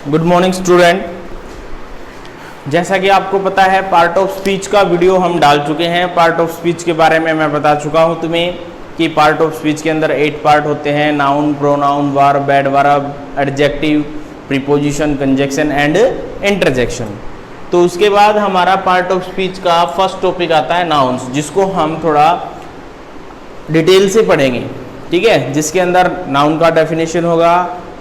Good morning student. जैसा कि आपको पता है पार्ट ऑफ स्पीच का वीडियो हम डाल चुके हैं। पार्ट ऑफ स्पीच के बारे में मैं बता चुका हूं तुम्हें कि पार्ट ऑफ स्पीच के अंदर 8 पार्ट होते हैं: noun, pronoun, verb, adverb, adjective, preposition, conjunction and interjection. तो उसके बाद हमारा पार्ट ऑफ स्पीच का फर्स्ट टॉपिक आता है नाउन्स, जिसको हम थोड़ा डिटेल से पढ़ेंगे, ठीक है, जिसके अंदर नाउन का डेफिनेशन होगा,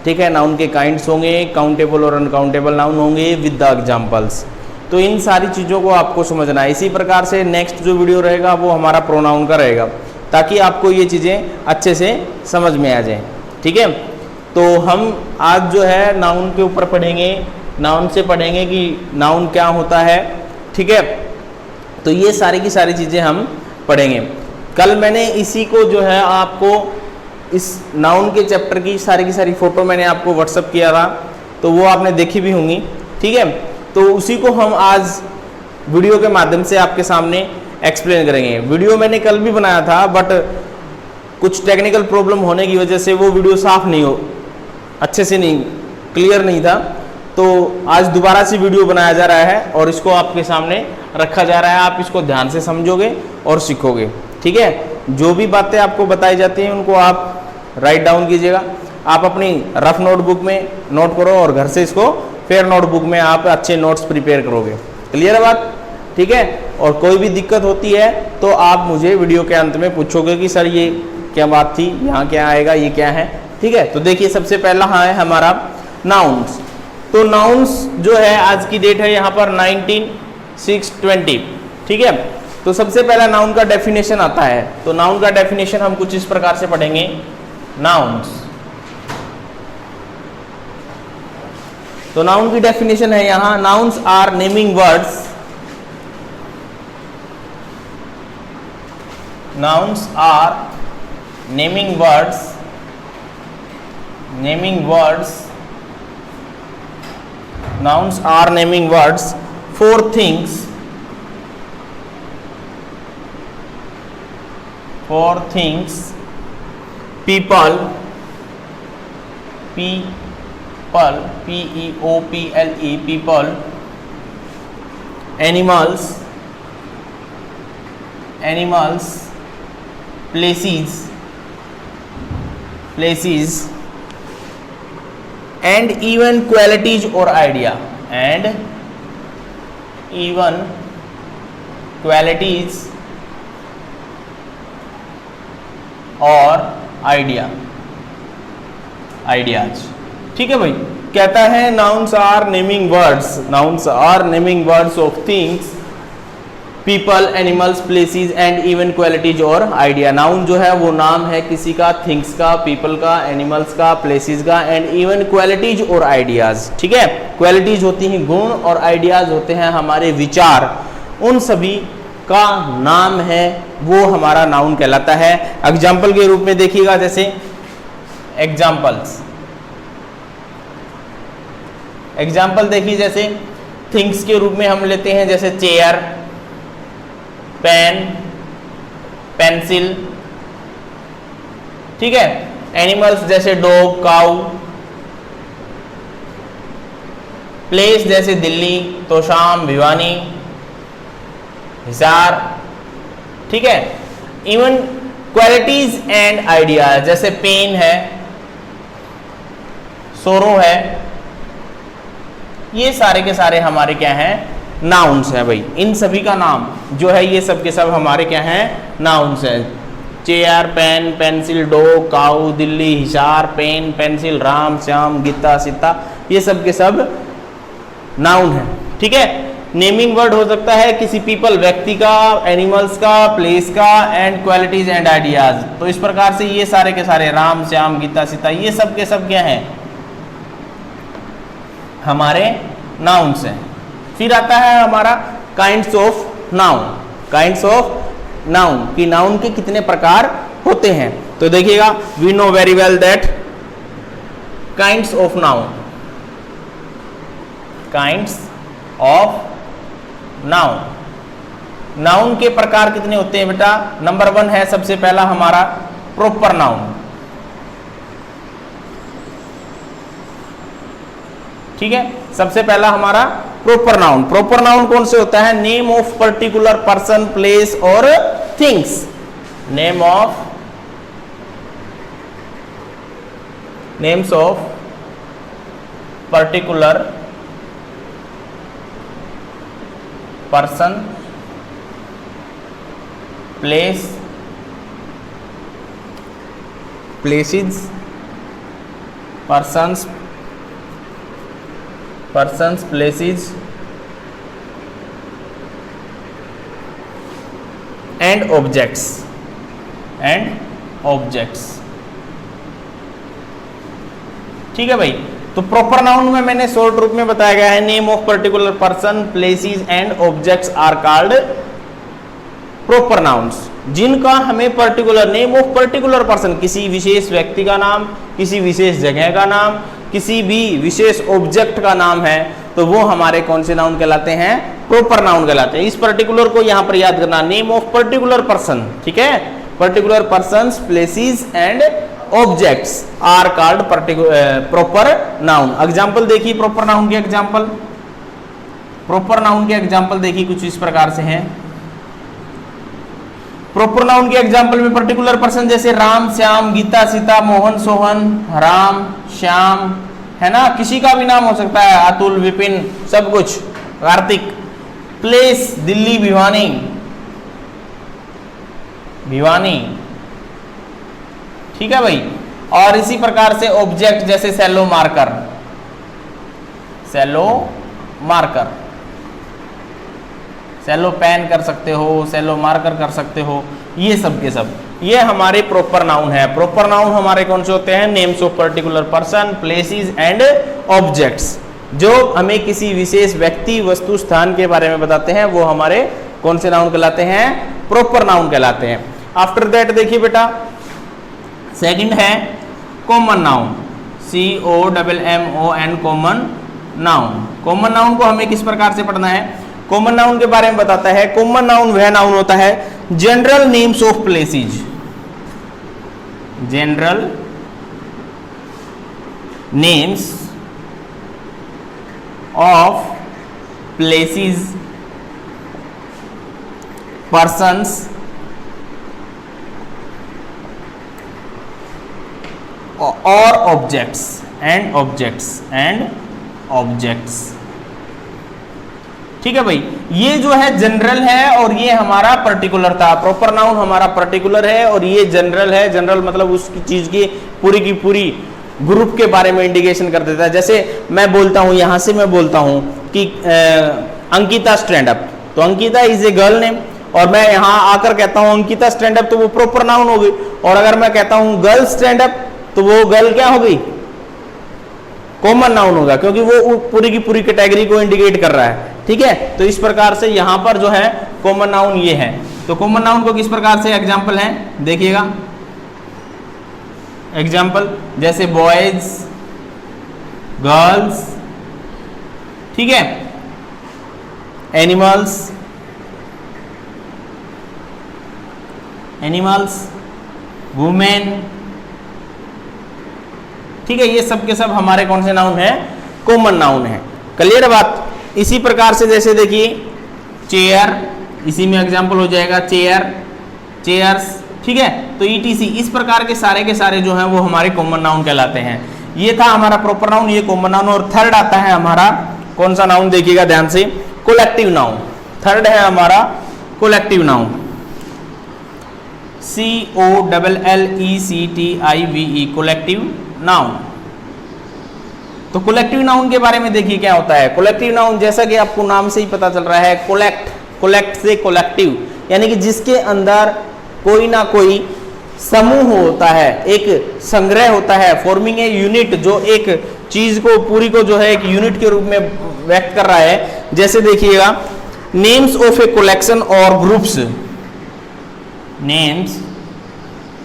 ठीक है, नाउन के काइंड्स होंगे, काउंटेबल और अनकाउंटेबल नाउन होंगे विद द एग्जांपल्स। तो इन सारी चीज़ों को आपको समझना है। इसी प्रकार से नेक्स्ट जो वीडियो रहेगा वो हमारा प्रोनाउन का रहेगा, ताकि आपको ये चीज़ें अच्छे से समझ में आ जाएं, ठीक है। तो हम आज जो है नाउन के ऊपर पढ़ेंगे, नाउन से पढ़ेंगे कि नाउन क्या होता है, ठीक है। तो ये सारी की सारी चीज़ें हम पढ़ेंगे। कल मैंने इसी को जो है आपको इस नाउन के चैप्टर की सारी फ़ोटो मैंने आपको व्हाट्सअप किया था, तो वो आपने देखी भी होंगी, ठीक है। तो उसी को हम आज वीडियो के माध्यम से आपके सामने एक्सप्लेन करेंगे। वीडियो मैंने कल भी बनाया था, बट कुछ टेक्निकल प्रॉब्लम होने की वजह से वो वीडियो साफ नहीं हो, अच्छे से नहीं, क्लियर नहीं था। तो आज दोबारा से वीडियो बनाया जा रहा है और इसको आपके सामने रखा जा रहा है। आप इसको ध्यान से समझोगे और सीखोगे, ठीक है। जो भी बातें आपको बताई जाती हैं उनको आप राइट डाउन कीजिएगा। आप अपनी रफ नोटबुक में नोट करो और घर से इसको फेयर नोटबुक में आप अच्छे नोट्स प्रिपेयर करोगे। क्लियर है बात, ठीक है। और कोई भी दिक्कत होती है तो आप मुझे वीडियो के अंत में पूछोगे कि सर ये क्या बात थी, यहाँ क्या आएगा, ये क्या है, ठीक है। तो देखिए सबसे पहला है हमारा नाउन्स। तो नाउन्स जो है आज की डेट है यहाँ पर 19/6/20, ठीक है। तो सबसे पहला नाउन का डेफिनेशन आता है। तो नाउन का डेफिनेशन हम कुछ इस प्रकार से पढ़ेंगे। नाउन्स, तो नाउन की डेफिनेशन है यहां, nouns are naming words, nouns are naming words, naming words, nouns are naming words for things, for things, people, people, P-E-O-P-L-E, people, animals, animals, places, places, and even qualities or idea, and even qualities और idea, ideas, ठीक है भाई। कहता है nouns are naming words, nouns are naming words of things, people, animals, places and even qualities और idea. Noun जो है वो नाम है किसी का, थिंग्स का, पीपल का, एनिमल्स का, प्लेसेस का एंड इवन क्वालिटीज और आइडियाज, ठीक है। क्वालिटीज होती हैं गुण और आइडियाज होते हैं हमारे विचार, उन सभी का नाम है वो हमारा नाउन कहलाता है। एग्जाम्पल के रूप में देखिएगा, जैसे एग्जाम्पल्स, एग्जाम्पल देखिए, जैसे थिंग्स के रूप में हम लेते हैं जैसे चेयर, पेन, पेंसिल, ठीक है। एनिमल्स जैसे डॉग, काऊ, प्लेस जैसे दिल्ली, तोशाम, भिवानी, हिसार, ठीक है। इवन क्वालिटीज एंड आइडियाज जैसे पेन है, सोरो है, ये सारे के सारे हमारे क्या हैं, नाउन्स हैं भाई। इन सभी का नाम जो है ये सब के सब हमारे क्या हैं, नाउन्स हैं। चेयर, पेन, पेंसिल, डॉग, काऊ, दिल्ली, हिसार, पेन, पेंसिल, राम, श्याम, गीता, सीता, ये सब के सब नाउन है, ठीक है। नेमिंग वर्ड हो सकता है किसी पीपल, व्यक्ति का, एनिमल्स का, प्लेस का एंड क्वालिटीज एंड आइडियाज। तो इस प्रकार से ये सारे के सारे राम, श्याम, गीता, सीता, ये सब के सब क्या हैं, हमारे नाउन्स हैं। फिर आता है हमारा kinds of noun, kinds of noun कि नाउन के कितने प्रकार होते हैं। तो देखिएगा, we know very well that kinds of noun, kinds of noun, noun के प्रकार कितने होते हैं बेटा। नंबर 1 है सबसे पहला हमारा प्रॉपर नाउन, ठीक है, सबसे पहला हमारा प्रॉपर नाउन। प्रॉपर नाउन कौन से होता है? Name of particular person, place और things. Names of particular person, places, persons, places and objects ठीक है भाई। तो प्रॉपर नाउन में मैंने शॉर्ट रूप में बताया गया है, name of particular person, places and objects are called proper nouns, जिनका हमें particular, name of particular person, किसी विशेष व्यक्ति का नाम, किसी विशेष जगह का नाम, किसी भी विशेष ऑब्जेक्ट का नाम है, तो वो हमारे कौन से नाउन कहलाते हैं? प्रॉपर नाउन कहलाते हैं। इस पर्टिकुलर को यहां पर याद करना, नेम ऑफ पर्टिकुलर पर्सन, ठीक है। Particular persons, places and objects are called proper noun. Example देखिए प्रॉपर नाउन के एग्जाम्पल। प्रॉपर नाउन के एग्जाम्पल देखिए कुछ इस प्रकार से हैं। प्रॉपर नाउन के एग्जाम्पल में पर्टिकुलर पर्सन जैसे राम, श्याम, गीता, सीता, मोहन, सोहन, राम, श्याम, है ना, किसी का भी नाम हो सकता है, अतुल, विपिन, सब कुछ, कार्तिक। प्लेस, दिल्ली, भिवानी, ठीक है भाई। और इसी प्रकार से ऑब्जेक्ट जैसे सेलो मार्कर, सेलो पेन कर सकते हो, सेलो मार्कर कर सकते हो, ये सब के सब ये हमारे प्रॉपर नाउन है। प्रॉपर नाउन हमारे कौन से होते हैं? Names of particular person, places and objects, जो हमें किसी विशेष व्यक्ति, वस्तु, स्थान के बारे में बताते हैं, वो हमारे कौन से नाउन कहलाते हैं? प्रॉपर नाउन कहलाते हैं। आफ्टर दैट देखिए बेटा, सेकंड है common noun, COMMON, common noun. Common noun को हमें किस प्रकार से पढ़ना है? कॉमन नाउन के बारे में बताता है। कॉमन नाउन वह नाउन होता है general names of places, general names of places, persons और ऑब्जेक्ट्स ठीक है भाई। ये जो है जनरल है और ये हमारा पर्टिकुलर था। प्रॉपर नाउन हमारा पर्टिकुलर है और ये जनरल है। जनरल मतलब उसकी चीज की पूरी ग्रुप के बारे में इंडिकेशन कर देता है। जैसे मैं बोलता हूं, यहां से मैं बोलता हूं कि अंकिता स्टैंड अप, तो Ankita is a girl name, और मैं यहां आकर कहता हूं अंकिता स्टैंड अप, तो वो प्रॉपर नाउन हो गई। और अगर मैं कहता हूं गर्ल स्टैंड अप, तो वो गर्ल क्या हो गई? कॉमन नाउन होगा, क्योंकि वो पूरी की पूरी कैटेगरी को इंडिकेट कर रहा है। ठीक है, तो इस प्रकार से यहां पर जो है कॉमन नाउन ये है। तो कॉमन नाउन को किस प्रकार से एग्जाम्पल है देखिएगा। एग्जाम्पल जैसे बॉयज, गर्ल्स, ठीक है, एनिमल्स, वुमेन, ठीक है, ये सब के सब हमारे कौन से नाउन है? कॉमन नाउन है। क्लियर बात। इसी प्रकार से जैसे देखिए चेयर, इसी में एग्जाम्पल हो जाएगा चेयर, चेयर्स, ठीक है। तो ETC इस प्रकार के सारे जो हैं वो हमारे कॉमन नाउन कहलाते हैं। ये था हमारा प्रॉपर नाउन, ये कॉमन नाउन। और थर्ड आता है हमारा कौन सा नाउन देखिएगा ध्यान से, कोलेक्टिव नाउन। थर्ड है हमारा collective noun, COLLECTIVE, collective noun. तो कोलेक्टिव नाउन के बारे में देखिए क्या होता है। कोलेक्टिव नाउन जैसा कि आपको नाम से ही पता चल रहा है, कोलेक्ट से कोलेक्टिव, यानी कि जिसके अंदर कोई ना कोई समूह होता है, एक संग्रह होता है, फॉर्मिंग ए यूनिट, जो एक चीज को पूरी को जो है एक यूनिट के रूप में व्यक्त कर रहा है। जैसे देखिएगा नेम्स ऑफ ए कलेक्शन और groups, names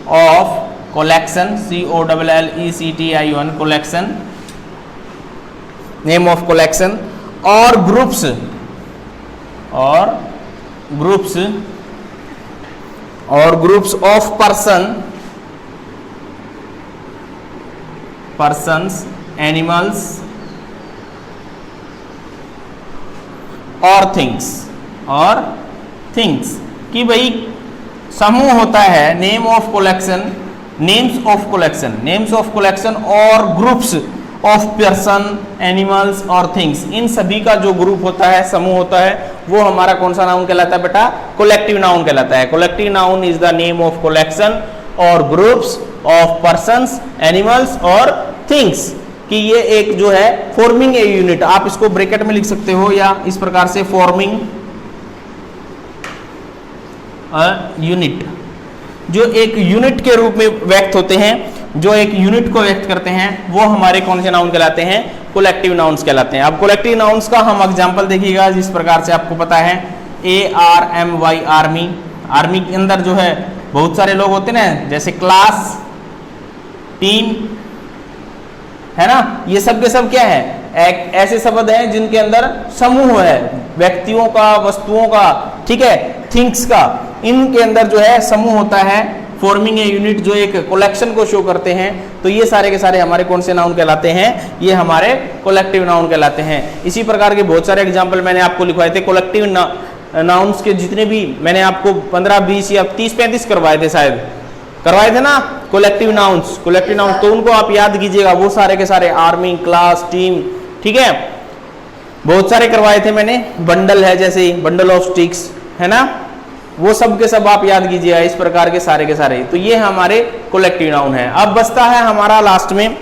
of collection, COLLECTION, collection, name of collection, और ग्रुप्स ऑफ पर्सन्स, एनिमल्स, और थिंग्स कि भाई समूह होता है, नेम्स ऑफ कलेक्शन और ग्रुप्स ऑफ पर्सन, एनिमल्स और थिंग्स, इन सभी का जो ग्रुप होता है, समूह होता है, वो हमारा कौन सा नाउन कहलाता है बेटा? कलेक्टिव नाउन कहलाता है। Collective noun is the name of collection और ग्रुप्स ऑफ पर्सन्स, एनिमल्स और थिंग्स, कि ये एक जो है फॉर्मिंग ए यूनिट, आप इसको ब्रैकेट में लिख सकते हो या इस प्रकार से फॉर्मिंग यूनिट, जो एक यूनिट के रूप में व्यक्त होते हैं, जो एक यूनिट को व्यक्त करते हैं, वो हमारे कौन से नाउन कहलाते हैं? कलेक्टिव नाउन्स कहलाते हैं। अब कलेक्टिव नाउन्स का हम एग्जांपल देखिएगा, जिस प्रकार से आपको पता है ARMY आर्मी, आर्मी के अंदर जो है बहुत सारे लोग होते हैं ना, जैसे क्लास, टीम, है ना, ये सब के सब क्या है? एक ऐसे शब्द हैं जिनके अंदर समूह है, व्यक्तियों का, वस्तुओं का, ठीक है, थिंग्स का, इनके अंदर जो है समूह होता है, फॉर्मिंग ए यूनिट, जो एक कलेक्शन को शो करते हैं। तो ये सारे के सारे हमारे कौन से नाउन कहलाते हैं? ये हमारे कलेक्टिव नाउन कहलाते हैं। इसी प्रकार के बहुत सारे एग्जाम्पल मैंने आपको लिखवाए थे। कलेक्टिव नाउन्स के जितने भी मैंने आपको 15, 20 या 30, 35 करवाए थे, शायद करवाए थे ना कलेक्टिव नाउन्स, तो उनको आप याद कीजिएगा, वो सारे के सारे आर्मी, क्लास, टीम, ठीक है, बहुत सारे करवाए थे मैंने। बंडल है, जैसे बंडल ऑफ स्टिक्स, है ना, वो सब के सब आप याद कीजिएगा, इस प्रकार के सारे तो ये हमारे कलेक्टिव नाउन है। अब बचता है हमारा लास्ट में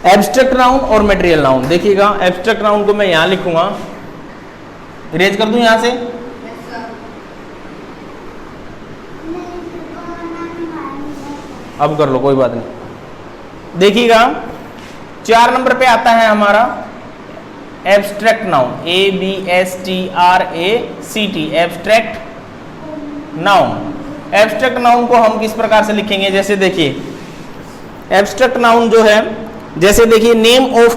एब्स्ट्रैक्ट नाउन और मटेरियल नाउन। देखिएगा, एब्स्ट्रैक्ट नाउन को मैं यहां लिखूंगा, इरेज कर दूं यहां से। अब कर लो, कोई बात नहीं। देखिएगा 4 नंबर पे आता है हमारा abstract noun, ABSTRACT, abstract noun. Abstract noun को हम किस प्रकार से लिखेंगे? जैसे देखिए, एब्स्ट्रैक्ट नाउन जो है, जैसे देखिए, name of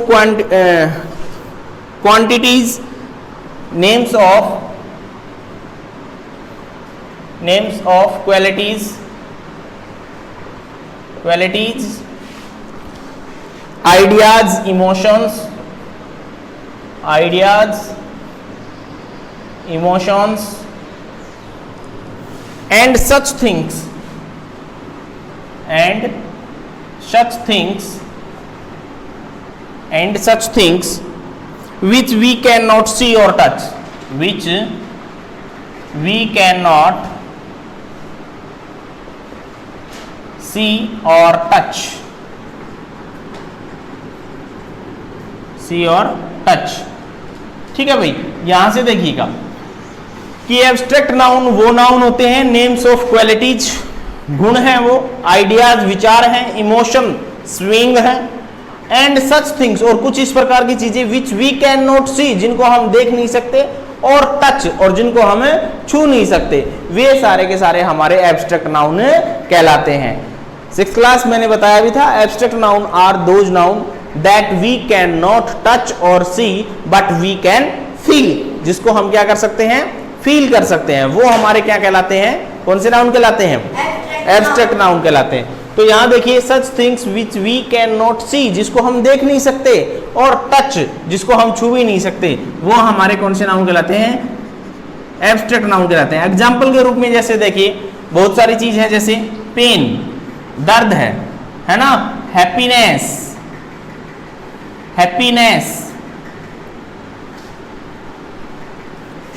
quantities, names of qualities, ideas, emotions and such things which we cannot see or touch, ठीक है भाई। यहां से देखिएगा कि एब्स्ट्रैक्ट नाउन वो नाउन होते हैं, नेम्स ऑफ क्वालिटीज, गुण हैं वो, आइडियाज, विचार हैं, इमोशन, स्विंग है, एंड सच थिंग्स, और कुछ इस प्रकार की चीजें विच वी कैन नॉट सी, जिनको हम देख नहीं सकते, और टच, और जिनको हम छू नहीं सकते, वे सारे के सारे हमारे एब्स्ट्रैक्ट नाउन कहलाते हैं। 6th क्लास मैंने बताया भी था, abstract noun are those noun that we can not touch और see but we can feel, जिसको हम क्या कर सकते हैं? फील कर सकते हैं, वो हमारे क्या कहलाते हैं? कौन से नाउन कहलाते हैं? एब्स्ट्रैक्ट नाउन कहलाते हैं। तो यहां देखिए, such things which we can not see, जिसको हम देख नहीं सकते, और टच, जिसको हम छू भी नहीं सकते, वो हमारे कौन से नाउन कहलाते हैं? एब्स्ट्रैक्ट नाउन कहलाते हैं। एग्जाम्पल के रूप में जैसे देखिए, बहुत सारी चीज है, जैसे पेन, दर्द है ना, happiness,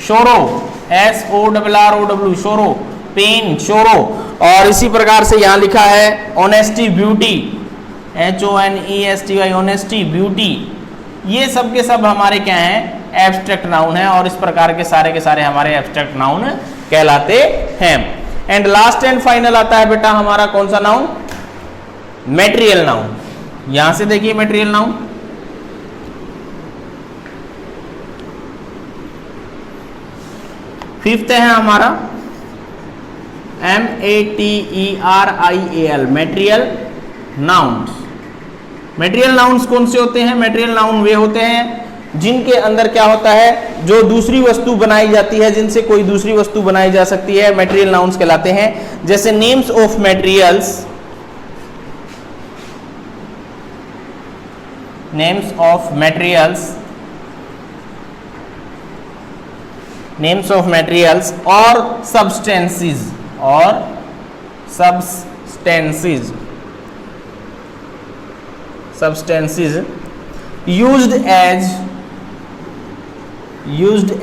sorrow, SORROW, sorrow, pain, sorrow, और इसी प्रकार से यहां लिखा है honesty, beauty, HONESTY, honesty, beauty, ये सब के सब हमारे क्या हैं? एब्स्ट्रैक्ट नाउन है, और इस प्रकार के सारे हमारे एब्स्ट्रैक्ट नाउन कहलाते हैं। एंड लास्ट एंड फाइनल आता है बेटा हमारा कौन सा नाउन? Material noun. यहां से देखिए, मटेरियल नाउन, फिफ्थ है हमारा METERIAL, material nouns. Material nouns कौन से होते हैं? मटेरियल नाउन वे होते हैं जिनके अंदर क्या होता है? जो दूसरी वस्तु बनाई जाती है, जिनसे कोई दूसरी वस्तु बनाई जा सकती है, मटेरियल नाउन्स कहलाते हैं। जैसे names of materials, names of materials और substances used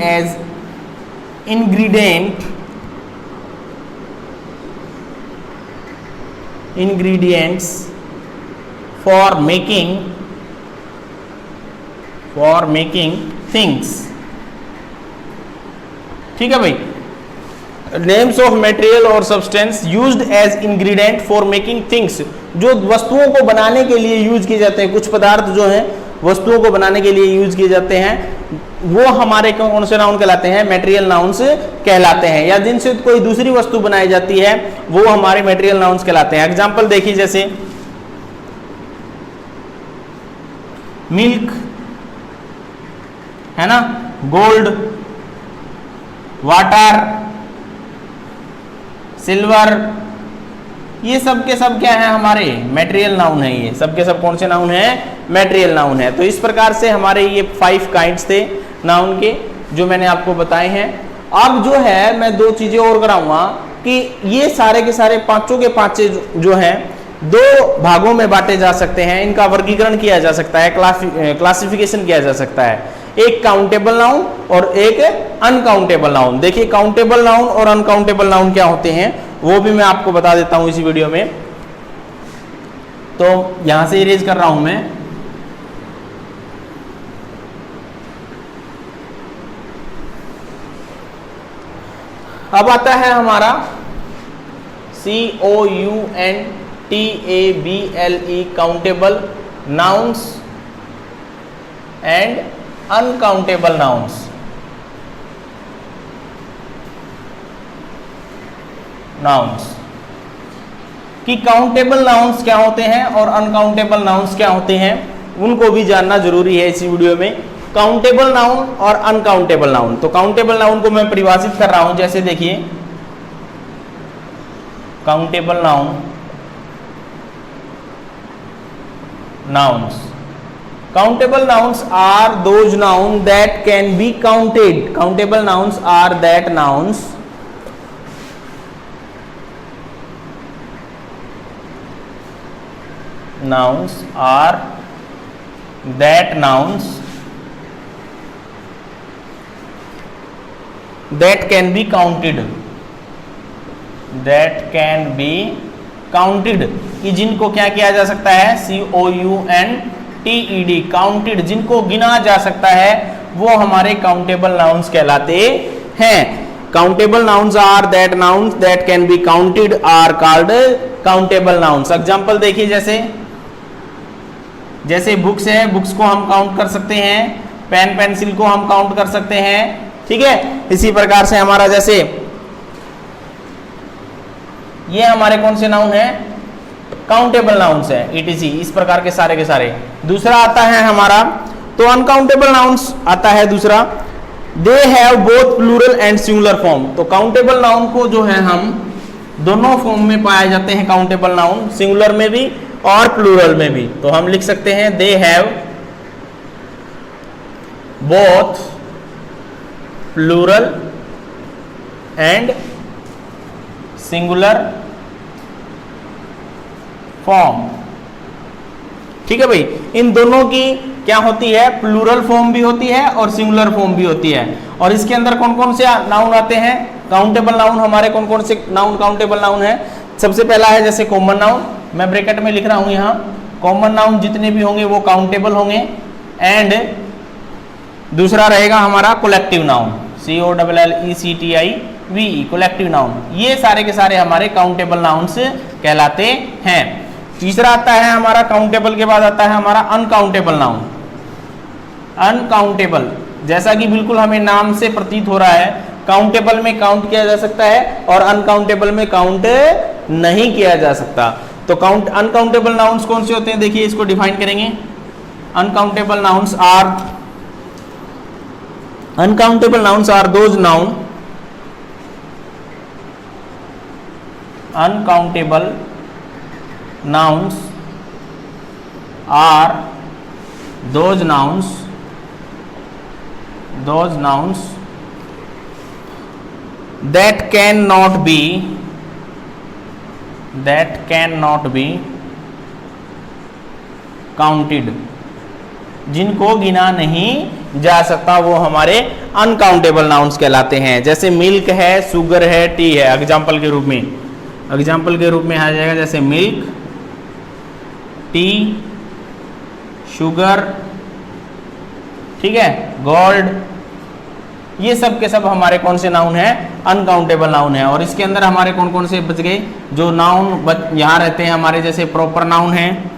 as ingredients for making things। ठीक है भाई, नेम्स ऑफ मटेरियल और substance used as ingredient for making things, जो वस्तुओं को बनाने के लिए यूज किए जाते हैं, कुछ पदार्थ जो हैं वस्तुओं को बनाने के लिए यूज किए जाते हैं, वो हमारे कौन से नाउन कहलाते हैं? मटेरियल नाउन्स कहलाते हैं। या जिनसे कोई दूसरी वस्तु बनाई जाती है वो हमारे मटेरियल नाउन्स कहलाते हैं। एग्जांपल देखिए, जैसे मिल्क है ना, गोल्ड, वाटर, सिल्वर, ये सब के सब क्या है? हमारे मटेरियल नाउन है। ये सब के सब कौन से नाउन है? मटेरियल नाउन है। तो इस प्रकार से हमारे ये 5 काइंड्स थे नाउन के, जो मैंने आपको बताए हैं। अब जो है मैं 2 चीजें और कराऊंगा कि ये सारे के सारे पांचों के पांचे जो हैं 2 भागों में बांटे जा सकते हैं, इनका वर्गीकरण किया जा सकता है, क्लासिफिकेशन किया जा सकता है। एक काउंटेबल नाउन और एक अनकाउंटेबल नाउन। देखिए काउंटेबल नाउन और अनकाउंटेबल नाउन क्या होते हैं वो भी मैं आपको बता देता हूं इसी वीडियो में। तो यहां से इरेज कर रहा हूं मैं। अब आता है हमारा COUNTABLE, countable nouns and uncountable nouns. कि काउंटेबल नाउन्स क्या होते हैं और अनकाउंटेबल नाउन्स क्या होते हैं, उनको भी जानना जरूरी है इसी वीडियो में। काउंटेबल नाउन और अनकाउंटेबल नाउन। तो काउंटेबल नाउन को मैं परिभाषित कर रहा हूं, जैसे देखिए countable nouns. Countable nouns are those nouns that can be counted. Countable nouns are that nouns are that nouns that can be counted, कि जिनको क्या किया जा सकता है? COUNTED, काउंटेड, जिनको गिना जा सकता है वो हमारे काउंटेबल नाउन्स कहलाते हैं। Countable nouns are that nouns that can be counted are called countable nouns. Example देखिए, जैसे बुक्स है, बुक्स को हम काउंट कर सकते हैं, पेन पेंसिल को हम काउंट कर सकते हैं। ठीक है, इसी प्रकार से हमारा जैसे ये हमारे कौन से नाउन है? काउंटेबल नाउन्स है, ETC। इस प्रकार के सारे। दूसरा आता है हमारा, तो अनकाउंटेबल नाउन्स आता है दूसरा, they have both plural and singular form. तो काउंटेबल नाउन को जो है हम दोनों फॉर्म में पाए जाते हैं, काउंटेबल नाउन सिंगुलर में भी और प्लूरल में भी। तो हम लिख सकते हैं they have both plural and singular form. ठीक है भाई, इन दोनों की क्या होती है? प्लूरल फॉर्म भी होती है और सिंगुलर फॉर्म भी होती है। और इसके अंदर कौन कौन से नाउन आते हैं? काउंटेबल नाउन हमारे कौन कौन से नाउन काउंटेबल नाउन है? सबसे पहला है जैसे कॉमन नाउन, मैं ब्रैकेट में लिख रहा हूं यहाँ, कॉमन नाउन जितने भी होंगे वो काउंटेबल होंगे। एंड दूसरा रहेगा हमारा collective noun, COLLECTIVE, collective noun. ये सारे के सारे हमारे काउंटेबल नाउन्स कहलाते हैं। तीसरा आता है हमारा, काउंटेबल के बाद आता है हमारा अनकाउंटेबल नाउन। अनकाउंटेबल, जैसा कि बिल्कुल हमें नाम से प्रतीत हो रहा है, काउंटेबल में काउंट किया जा सकता है और अनकाउंटेबल में काउंट नहीं किया जा सकता। तो अनकाउंटेबल नाउन्स कौन से होते हैं? देखिए इसको डिफाइन करेंगे। Uncountable nouns are those noun, uncountable nouns are those nouns that cannot be counted, जिनको गिना नहीं जा सकता, वो हमारे अनकाउंटेबल नाउन्स कहलाते हैं। जैसे मिल्क है, शुगर है, टी है, एग्जाम्पल के रूप में आ जाएगा, जैसे मिल्क, टी, शुगर, ठीक है, गोल्ड, ये सब के सब हमारे कौन से नाउन है? अनकाउंटेबल नाउन है। और इसके अंदर हमारे कौन कौन से बच गए? जो नाउन यहाँ रहते हैं हमारे, जैसे प्रॉपर नाउन है,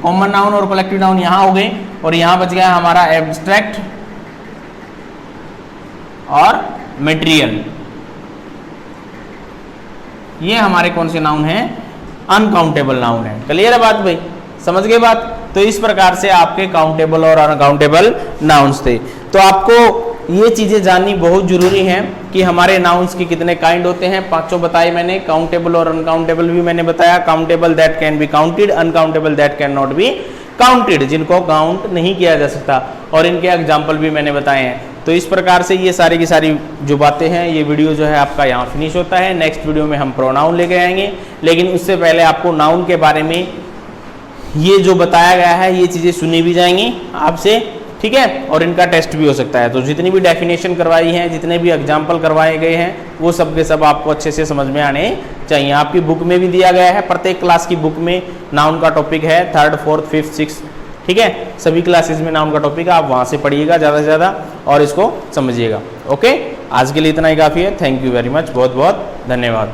कॉमन नाउन और कलेक्टिव नाउन यहाँ हो गए, और यहाँ बच गया हमारा एब्स्ट्रैक्ट और मटेरियल। ये हमारे कौन से नाउन हैं? अनकाउंटेबल नाउन है। क्लियर है बात भाई? समझ गए बात? तो इस प्रकार से आपके काउंटेबल और अनकाउंटेबल नाउन्स थे। तो आपको ये चीजें जाननी बहुत जरूरी हैं कि हमारे नाउन्स की कितने काइंड होते हैं। पांचों बताए मैंने, काउंटेबल और अनकाउंटेबल भी मैंने बताया। Countable that can be counted, uncountable that can not be counted, जिनको काउंट नहीं किया जा सकता, और इनके एग्जाम्पल भी मैंने बताए हैं। तो इस प्रकार से ये सारी की सारी जो बातें हैं, ये वीडियो जो है आपका यहाँ फिनिश होता है। नेक्स्ट वीडियो में हम प्रोनाउन लेके आएंगे, लेकिन उससे पहले आपको नाउन के बारे में ये जो बताया गया है, ये चीज़ें सुनी भी जाएंगी आपसे, ठीक है, और इनका टेस्ट भी हो सकता है। तो जितनी भी डेफिनेशन करवाई है, जितने भी एग्जाम्पल करवाए गए हैं, वो सब के सब आपको अच्छे से समझ में आने चाहिए। आपकी बुक में भी दिया गया है, प्रत्येक क्लास की बुक में नाउन का टॉपिक है, 3rd, 4th, 5th, 6th, ठीक है, सभी क्लासेस में नाउन का टॉपिक है। आप वहाँ से पढ़िएगा ज़्यादा से ज़्यादा और इसको समझिएगा। ओके, आज के लिए इतना ही काफ़ी है। थैंक यू वेरी मच, बहुत बहुत धन्यवाद।